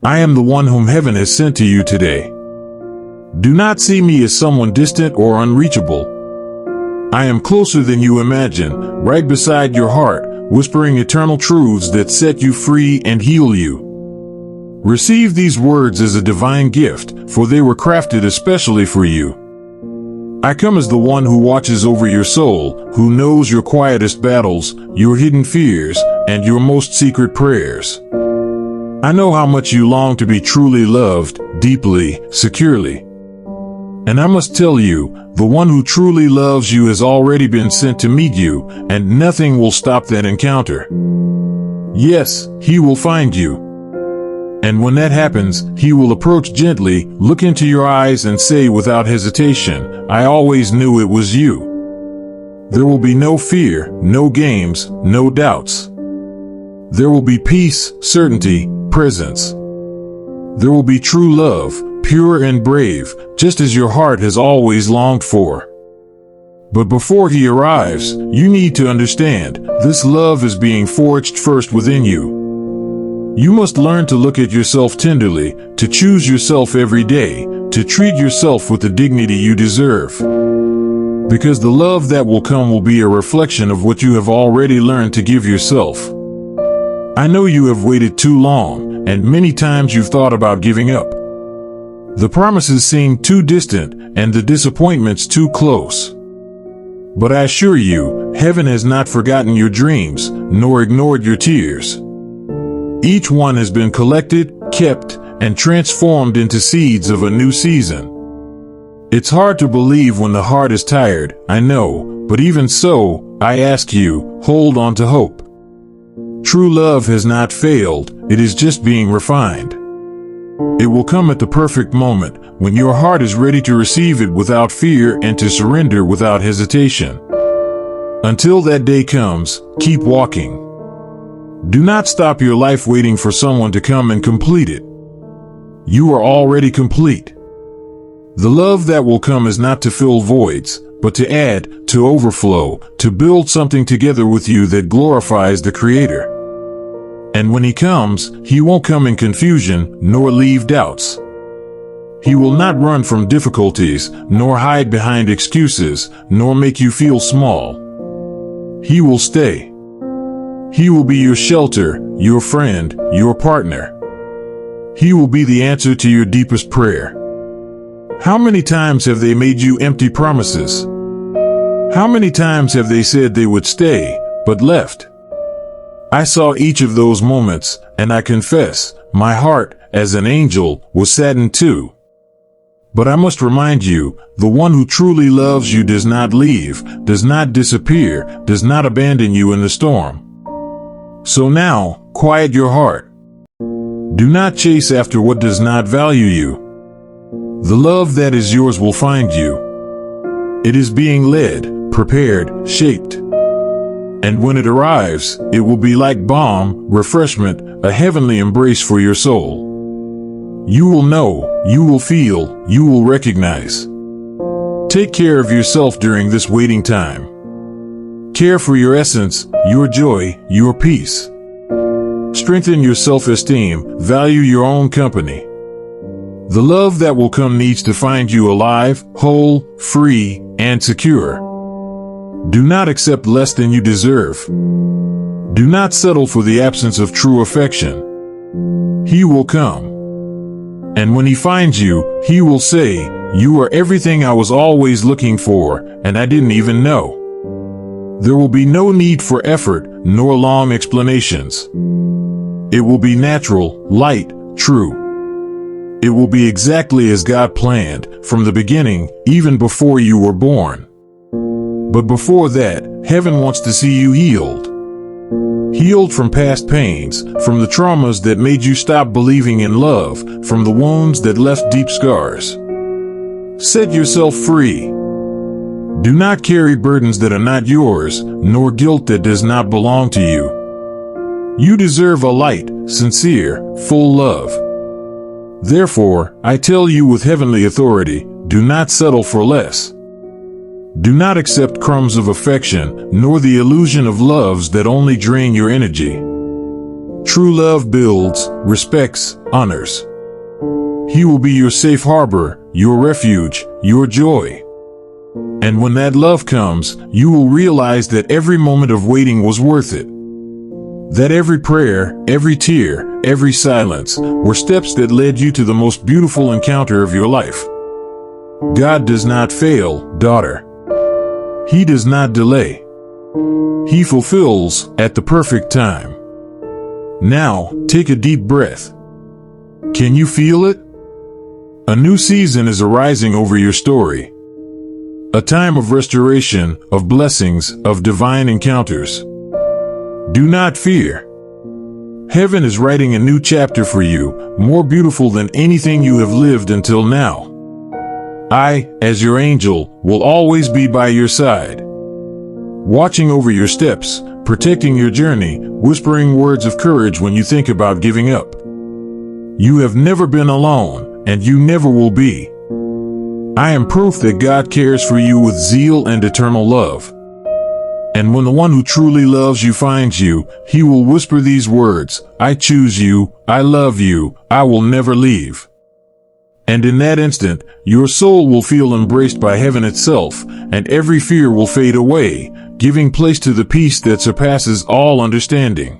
I am the one whom heaven has sent to you today. Do not see me as someone distant or unreachable. I am closer than you imagine, right beside your heart, whispering eternal truths that set you free and heal you. Receive these words as a divine gift, for they were crafted especially for you. I come as the one who watches over your soul, who knows your quietest battles, your hidden fears, and your most secret prayers. I know how much you long to be truly loved, deeply, securely. And I must tell you, the one who truly loves you has already been sent to meet you, and nothing will stop that encounter. Yes, he will find you. And when that happens, he will approach gently, look into your eyes and say without hesitation, I always knew it was you. There will be no fear, no games, no doubts. There will be peace, certainty, presence. There will be true love, pure and brave, just as your heart has always longed for. But before he arrives, you need to understand, this love is being forged first within you. You must learn to look at yourself tenderly, to choose yourself every day, to treat yourself with the dignity you deserve. Because the love that will come will be a reflection of what you have already learned to give yourself. I know you have waited too long, and many times you've thought about giving up. The promises seem too distant, and the disappointments too close. But I assure you, heaven has not forgotten your dreams, nor ignored your tears. Each one has been collected, kept, and transformed into seeds of a new season. It's hard to believe when the heart is tired, I know, but even so, I ask you, hold on to hope. True love has not failed, it is just being refined. It will come at the perfect moment, when your heart is ready to receive it without fear and to surrender without hesitation. Until that day comes, keep walking. Do not stop your life waiting for someone to come and complete it. You are already complete. The love that will come is not to fill voids, but to add, to overflow, to build something together with you that glorifies the Creator. And when he comes, he won't come in confusion, nor leave doubts. He will not run from difficulties, nor hide behind excuses, nor make you feel small. He will stay. He will be your shelter, your friend, your partner. He will be the answer to your deepest prayer. How many times have they made you empty promises? How many times have they said they would stay, but left? I saw each of those moments, and I confess, my heart, as an angel, was saddened too. But I must remind you, the one who truly loves you does not leave, does not disappear, does not abandon you in the storm. So now, quiet your heart. Do not chase after what does not value you. The love that is yours will find you. It is being led, prepared, shaped. And when it arrives, it will be like balm, refreshment, a heavenly embrace for your soul. You will know, you will feel, you will recognize. Take care of yourself during this waiting time. Care for your essence, your joy, your peace. Strengthen your self-esteem, value your own company. The love that will come needs to find you alive, whole, free, and secure. Do not accept less than you deserve. Do not settle for the absence of true affection. He will come. And when he finds you, he will say, you are everything I was always looking for, and I didn't even know. There will be no need for effort, nor long explanations. It will be natural, light, true. It will be exactly as God planned, from the beginning, even before you were born. But before that, heaven wants to see you healed. Healed from past pains, from the traumas that made you stop believing in love, from the wounds that left deep scars. Set yourself free. Do not carry burdens that are not yours, nor guilt that does not belong to you. You deserve a light, sincere, full love. Therefore, I tell you with heavenly authority, do not settle for less. Do not accept crumbs of affection, nor the illusion of loves that only drain your energy. True love builds, respects, honors. He will be your safe harbor, your refuge, your joy. And when that love comes, you will realize that every moment of waiting was worth it. That every prayer, every tear, every silence were steps that led you to the most beautiful encounter of your life. God does not fail, daughter. He does not delay. He fulfills at the perfect time. Now, take a deep breath. Can you feel it? A new season is arising over your story. A time of restoration, of blessings, of divine encounters. Do not fear. Heaven is writing a new chapter for you, more beautiful than anything you have lived until now. I, as your angel, will always be by your side, watching over your steps, protecting your journey, whispering words of courage when you think about giving up. You have never been alone, and you never will be. I am proof that God cares for you with zeal and eternal love. And when the one who truly loves you finds you, he will whisper these words, I choose you, I love you, I will never leave. And in that instant, your soul will feel embraced by heaven itself, and every fear will fade away, giving place to the peace that surpasses all understanding.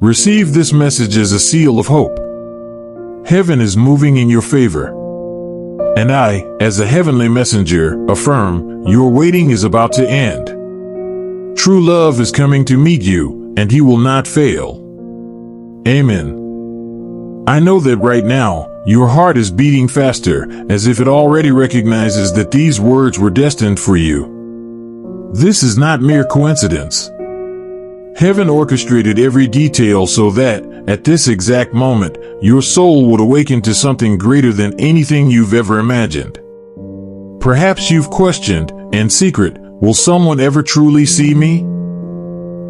Receive this message as a seal of hope. Heaven is moving in your favor. And I, as a heavenly messenger, affirm, your waiting is about to end. True love is coming to meet you, and he will not fail. Amen. I know that right now, your heart is beating faster, as if it already recognizes that these words were destined for you. This is not mere coincidence. Heaven orchestrated every detail so that, at this exact moment, your soul would awaken to something greater than anything you've ever imagined. Perhaps you've questioned, in secret, will someone ever truly see me?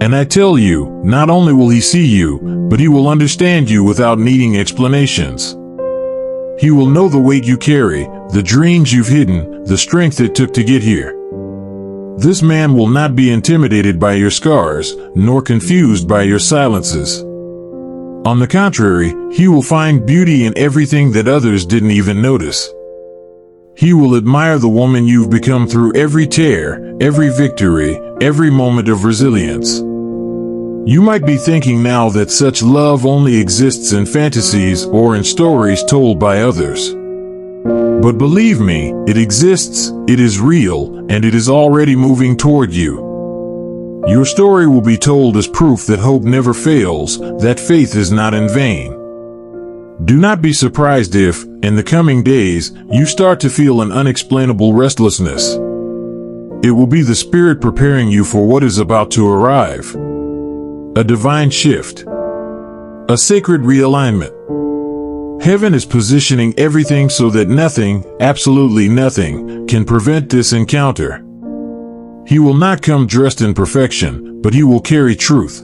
And I tell you, not only will he see you, but he will understand you without needing explanations. He will know the weight you carry, the dreams you've hidden, the strength it took to get here. This man will not be intimidated by your scars, nor confused by your silences. On the contrary, he will find beauty in everything that others didn't even notice. He will admire the woman you've become through every tear, every victory, every moment of resilience. You might be thinking now that such love only exists in fantasies or in stories told by others. But believe me, it exists, it is real, and it is already moving toward you. Your story will be told as proof that hope never fails, that faith is not in vain. Do not be surprised if, in the coming days, you start to feel an unexplainable restlessness. It will be the Spirit preparing you for what is about to arrive. A divine shift. A sacred realignment. Heaven is positioning everything so that nothing, absolutely nothing, can prevent this encounter. He will not come dressed in perfection, but he will carry truth.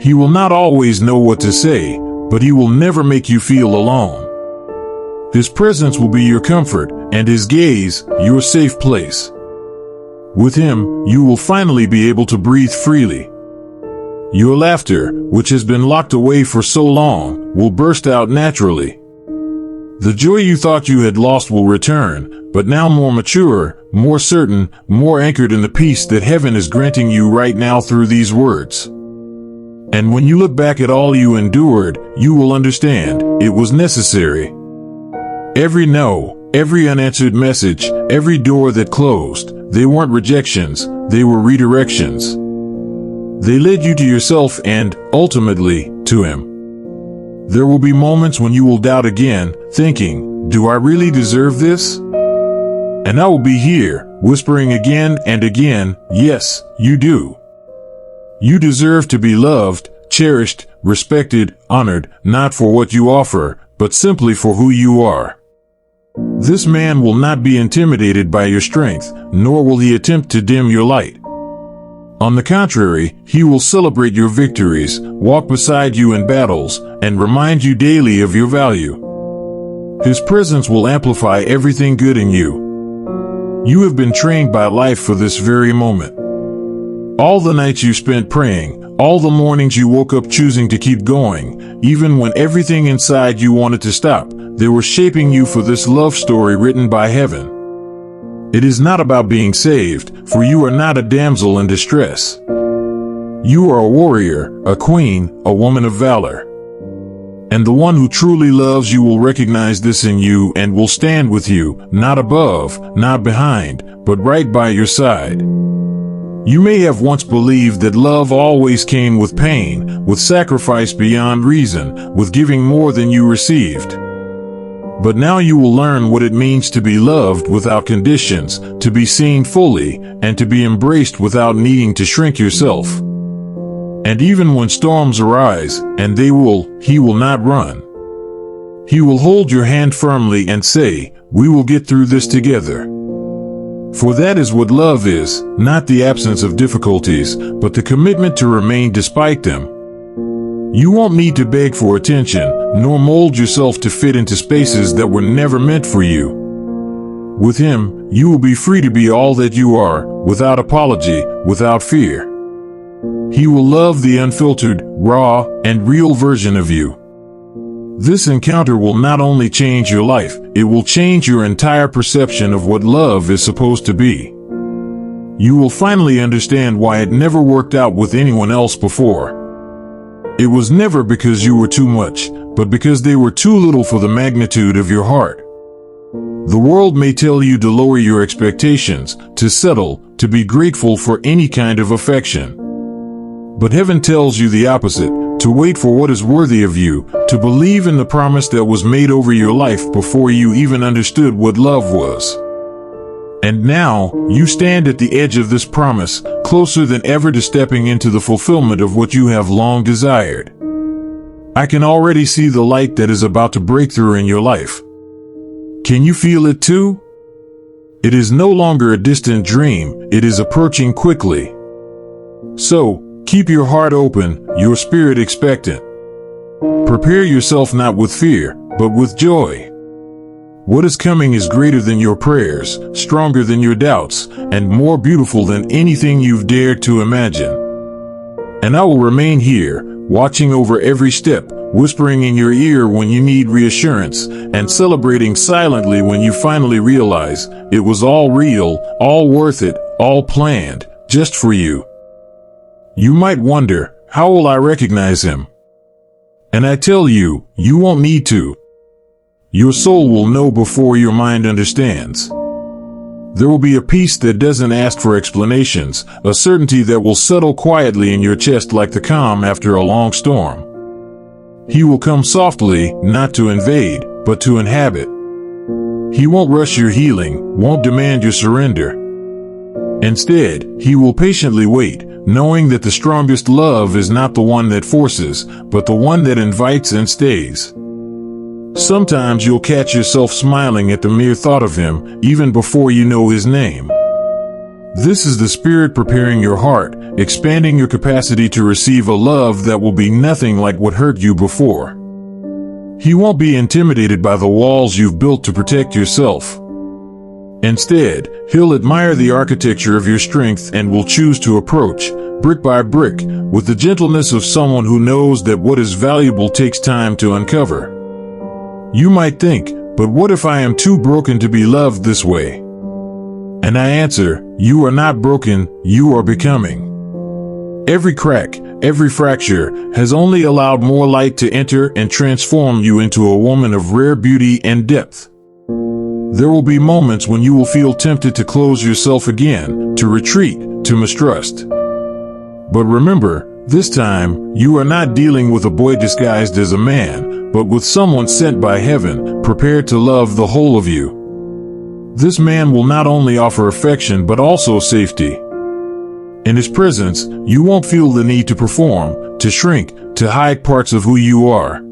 He will not always know what to say, but he will never make you feel alone. His presence will be your comfort, and his gaze, your safe place. With him, you will finally be able to breathe freely. Your laughter, which has been locked away for so long, will burst out naturally. The joy you thought you had lost will return, but now more mature, more certain, more anchored in the peace that heaven is granting you right now through these words. And when you look back at all you endured, you will understand, it was necessary. Every no, every unanswered message, every door that closed, they weren't rejections, they were redirections. They led you to yourself and, ultimately, to him. There will be moments when you will doubt again, thinking, do I really deserve this? And I will be here, whispering again and again, yes, you do. You deserve to be loved, cherished, respected, honored, not for what you offer, but simply for who you are. This man will not be intimidated by your strength, nor will he attempt to dim your light. On the contrary, he will celebrate your victories, walk beside you in battles, and remind you daily of your value. His presence will amplify everything good in you. You have been trained by life for this very moment. All the nights you spent praying, All the mornings you woke up choosing to keep going, even when everything inside you wanted to stop, they were shaping you for this love story written by heaven. It is not about being saved, for you are not a damsel in distress. You are a warrior, a queen, a woman of valor. And the one who truly loves you will recognize this in you and will stand with you, not above, not behind, but right by your side. You may have once believed that love always came with pain, with sacrifice beyond reason, with giving more than you received. But now you will learn what it means to be loved without conditions, to be seen fully, and to be embraced without needing to shrink yourself. And even when storms arise, and he will not run. He will hold your hand firmly and say, "We will get through this together." For that is what love is, not the absence of difficulties, but the commitment to remain despite them. You won't need to beg for attention, nor mold yourself to fit into spaces that were never meant for you. With him, you will be free to be all that you are, without apology, without fear. He will love the unfiltered, raw, and real version of you. This encounter will not only change your life, it will change your entire perception of what love is supposed to be. You will finally understand why it never worked out with anyone else before. It was never because you were too much, but because they were too little for the magnitude of your heart. The world may tell you to lower your expectations, to settle, to be grateful for any kind of affection. But heaven tells you the opposite, to wait for what is worthy of you, to believe in the promise that was made over your life before you even understood what love was. And now, you stand at the edge of this promise, closer than ever to stepping into the fulfillment of what you have long desired. I can already see the light that is about to break through in your life. Can you feel it too? It is no longer a distant dream, it is approaching quickly. So, keep your heart open, your spirit expectant. Prepare yourself not with fear, but with joy. What is coming is greater than your prayers, stronger than your doubts, and more beautiful than anything you've dared to imagine. And I will remain here, watching over every step, whispering in your ear when you need reassurance, and celebrating silently when you finally realize it was all real, all worth it, all planned, just for you. You might wonder, how will I recognize him? And I tell you, you won't need to. Your soul will know before your mind understands. There will be a peace that doesn't ask for explanations, a certainty that will settle quietly in your chest like the calm after a long storm. He will come softly, not to invade, but to inhabit. He won't rush your healing, won't demand your surrender. Instead, he will patiently wait, knowing that the strongest love is not the one that forces, but the one that invites and stays. Sometimes you'll catch yourself smiling at the mere thought of him, even before you know his name. This is the Spirit preparing your heart, expanding your capacity to receive a love that will be nothing like what hurt you before. He won't be intimidated by the walls you've built to protect yourself. Instead, he'll admire the architecture of your strength and will choose to approach, brick by brick, with the gentleness of someone who knows that what is valuable takes time to uncover. You might think, but what if I am too broken to be loved this way? And I answer, you are not broken, you are becoming. Every crack, every fracture, has only allowed more light to enter and transform you into a woman of rare beauty and depth. There will be moments when you will feel tempted to close yourself again, to retreat, to mistrust. But remember, this time, you are not dealing with a boy disguised as a man, but with someone sent by heaven, prepared to love the whole of you. This man will not only offer affection but also safety. In his presence, you won't feel the need to perform, to shrink, to hide parts of who you are.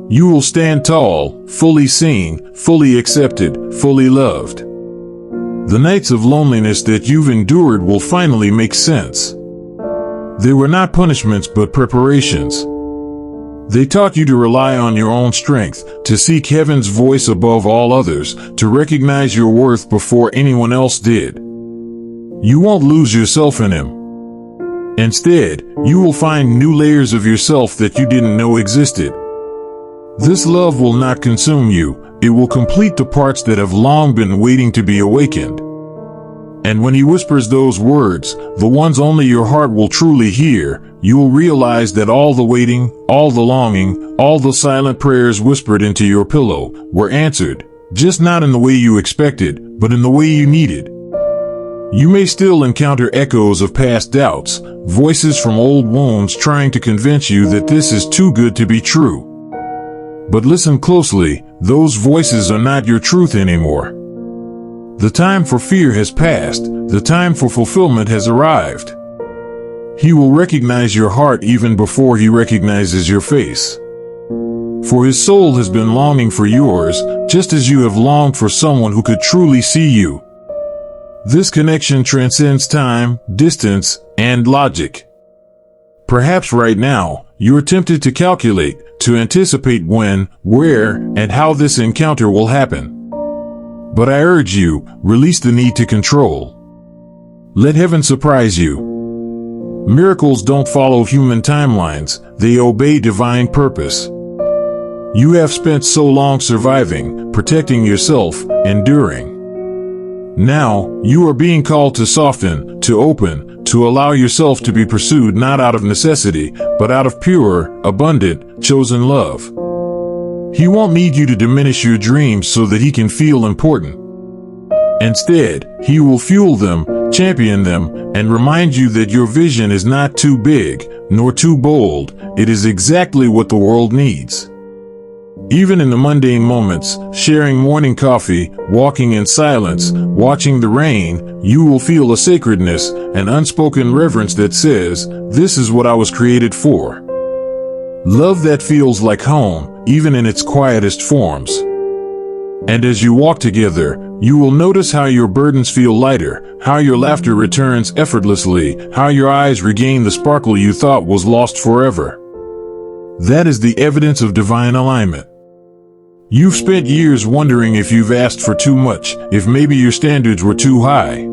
You will stand tall, fully seen, fully accepted, fully loved. The nights of loneliness that you've endured will finally make sense. They were not punishments but preparations. They taught you to rely on your own strength, to seek heaven's voice above all others, to recognize your worth before anyone else did. You won't lose yourself in him. Instead, you will find new layers of yourself that you didn't know existed. This love will not consume you, it will complete the parts that have long been waiting to be awakened. And when he whispers those words, the ones only your heart will truly hear, you will realize that all the waiting, all the longing, all the silent prayers whispered into your pillow were answered, just not in the way you expected, but in the way you needed. You may still encounter echoes of past doubts, voices from old wounds trying to convince you that this is too good to be true. But listen closely, those voices are not your truth anymore. The time for fear has passed, the time for fulfillment has arrived. He will recognize your heart even before he recognizes your face. For his soul has been longing for yours, just as you have longed for someone who could truly see you. This connection transcends time, distance, and logic. Perhaps right now, you are tempted to calculate, to anticipate when, where, and how this encounter will happen. But I urge you, release the need to control. Let heaven surprise you. Miracles don't follow human timelines, they obey divine purpose. You have spent so long surviving, protecting yourself, enduring. Now, you are being called to soften, to open, to allow yourself to be pursued not out of necessity, but out of pure, abundant, chosen love. He won't need you to diminish your dreams so that he can feel important. Instead, he will fuel them, champion them, and remind you that your vision is not too big, nor too bold, it is exactly what the world needs. Even in the mundane moments, sharing morning coffee, walking in silence, watching the rain, you will feel a sacredness, an unspoken reverence that says, "This is what I was created for." Love that feels like home, even in its quietest forms. And as you walk together, you will notice how your burdens feel lighter, how your laughter returns effortlessly, how your eyes regain the sparkle you thought was lost forever. That is the evidence of divine alignment. You've spent years wondering if you've asked for too much, if maybe your standards were too high.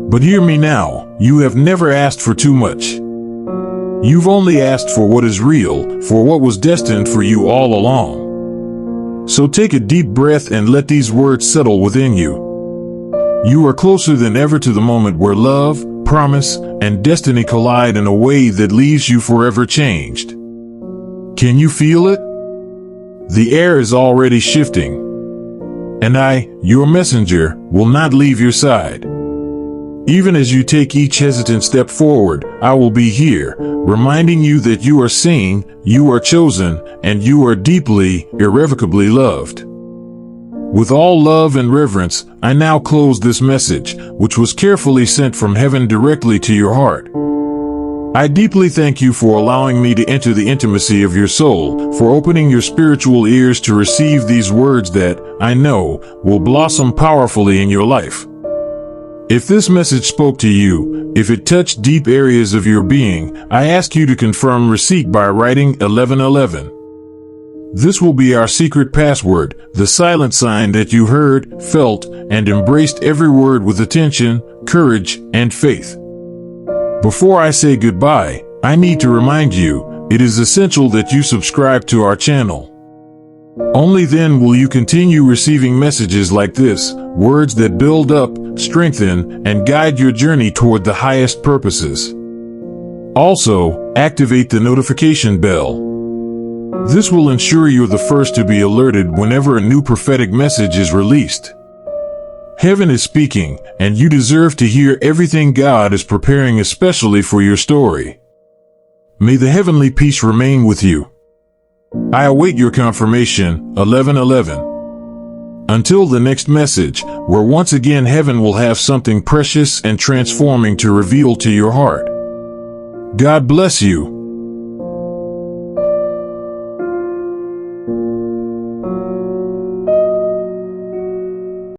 But hear me now, you have never asked for too much. You've only asked for what is real, for what was destined for you all along. So take a deep breath and let these words settle within you. You are closer than ever to the moment where love, promise, and destiny collide in a way that leaves you forever changed. Can you feel it? The air is already shifting. And I, your messenger, will not leave your side. Even as you take each hesitant step forward, I will be here, reminding you that you are seen, you are chosen, and you are deeply, irrevocably loved. With all love and reverence, I now close this message, which was carefully sent from heaven directly to your heart. I deeply thank you for allowing me to enter the intimacy of your soul, for opening your spiritual ears to receive these words that, I know, will blossom powerfully in your life. If this message spoke to you, if it touched deep areas of your being, I ask you to confirm receipt by writing 1111. This will be our secret password, the silent sign that you heard, felt, and embraced every word with attention, courage, and faith. Before I say goodbye, I need to remind you, it is essential that you subscribe to our channel. Only then will you continue receiving messages like this, words that build up, strengthen, and guide your journey toward the highest purposes. Also, activate the notification bell. This will ensure you're the first to be alerted whenever a new prophetic message is released. Heaven is speaking, and you deserve to hear everything God is preparing especially for your story. May the heavenly peace remain with you. I await your confirmation, 1111. Until the next message, where once again heaven will have something precious and transforming to reveal to your heart. God bless you.